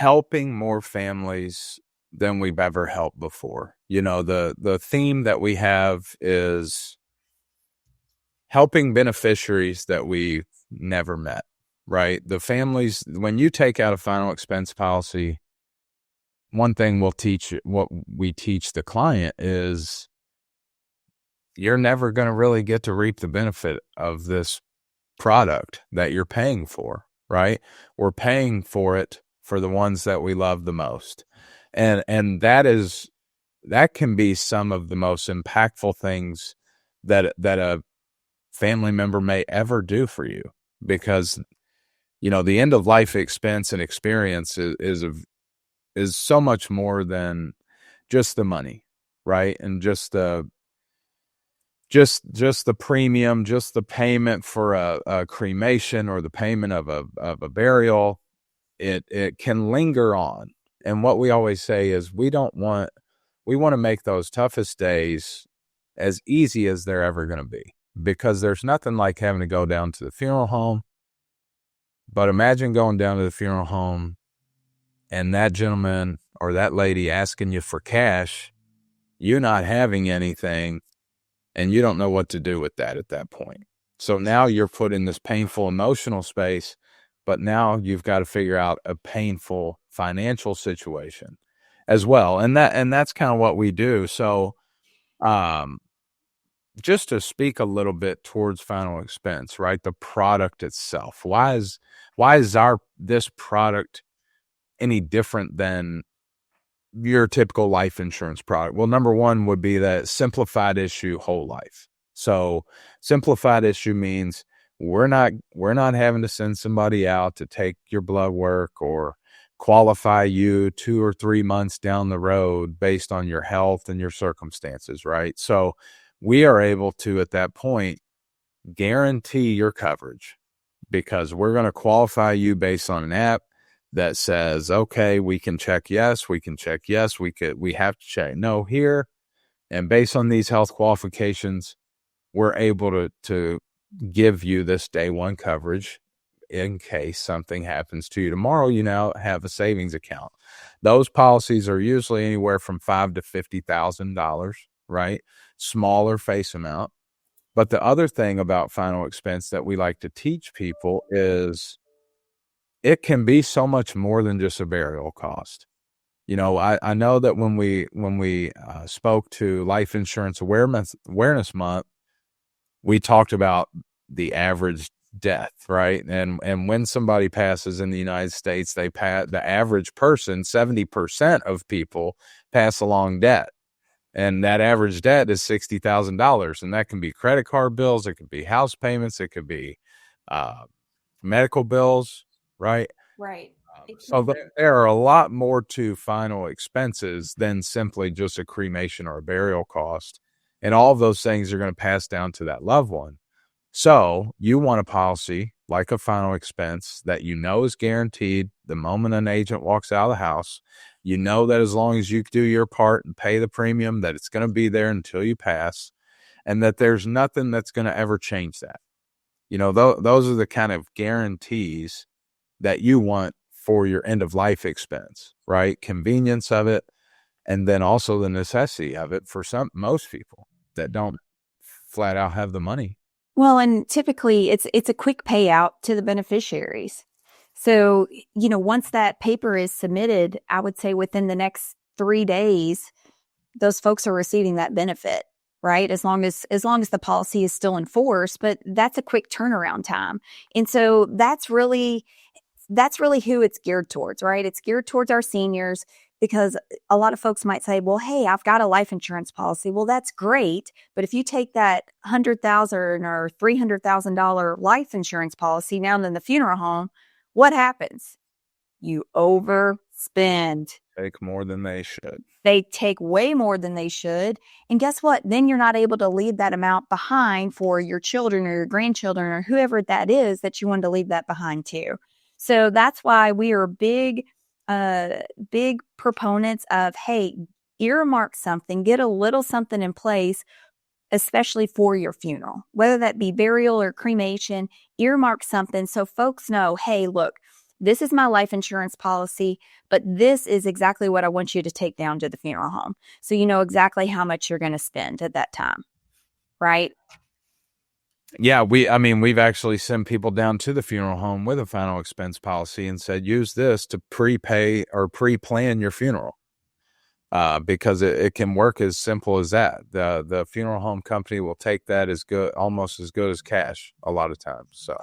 helping more families than we've ever helped before. The theme that we have is helping beneficiaries that we've never met, right? The families, when you take out a final expense policy, one thing what we teach the client is you're never going to really get to reap the benefit of this product that you're paying for, right? We're paying for it for the ones that we love the most. And that can be some of the most impactful things that a family member may ever do for you, because the end of life expense and experience is so much more than just the money, right? And just the premium, just the payment for a cremation or the payment of a burial. It can linger on. And what we always say is we want to make those toughest days as easy as they're ever going to be, because there's nothing like having to go down to the funeral home. But imagine going down to the funeral home and that gentleman or that lady asking you for cash, you not having anything, and you don't know what to do with that at that point. So now you're put in this painful emotional space, but now you've got to figure out a painful financial situation as well. And that's kind of what we do. So, just to speak a little bit towards final expense, right? The product itself. Why is this product any different than your typical life insurance product? Well, number one would be that simplified issue whole life. So simplified issue means we're not having to send somebody out to take your blood work or qualify you 2 or 3 months down the road based on your health and your circumstances, right? So we are able to, at that point, guarantee your coverage, because we're going to qualify you based on an app that says, okay, we can check yes, we have to check no here. And based on these health qualifications, we're able to give you this day one coverage in case something happens to you tomorrow. You now have a savings account. Those policies are usually anywhere from $5,000 to $50,000, right? Smaller face amount. But the other thing about final expense that we like to teach people is it can be so much more than just a burial cost. I know that when we spoke to Life Insurance Awareness Month, we talked about the average death, right? And when somebody passes in the United States, the average person, 70% of people pass along debt. And that average debt is $60,000. And that can be credit card bills. It could be house payments. It could be medical bills, right? Right. So there are a lot more to final expenses than simply just a cremation or a burial cost. And all of those things are going to pass down to that loved one. So you want a policy like a final expense that is guaranteed the moment an agent walks out of the house. You know that as long as you do your part and pay the premium, that it's going to be there until you pass, and that there's nothing that's going to ever change that. Those are the kind of guarantees that you want for your end of life expense, right? Convenience of it, and then also the necessity of it for most people that don't flat out have the money. Well, and typically it's a quick payout to the beneficiaries. So, once that paper is submitted, I would say within the next 3 days, those folks are receiving that benefit, right? As long as the policy is still in force, but that's a quick turnaround time. And so that's really who it's geared towards, right? It's geared towards our seniors, because a lot of folks might say, well, hey, I've got a life insurance policy. Well, that's great. But if you take that $100,000 or $300,000 life insurance policy now in the funeral home, what happens? You overspend. Take more than they should. They take way more than they should. And guess what? Then you're not able to leave that amount behind for your children or your grandchildren or whoever that is that you wanted to leave that behind to. So that's why we are big proponents of, hey, earmark something, get a little something in place, especially for your funeral, whether that be burial or cremation. Earmark something so folks know, hey, look, this is my life insurance policy, but this is exactly what I want you to take down to the funeral home. So you know exactly how much you're going to spend at that time, right? Yeah, we've actually sent people down to the funeral home with a final expense policy and said, use this to prepay or pre-plan your funeral. Because it can work as simple as that. The funeral home company will take that as good, almost as good as cash a lot of times. So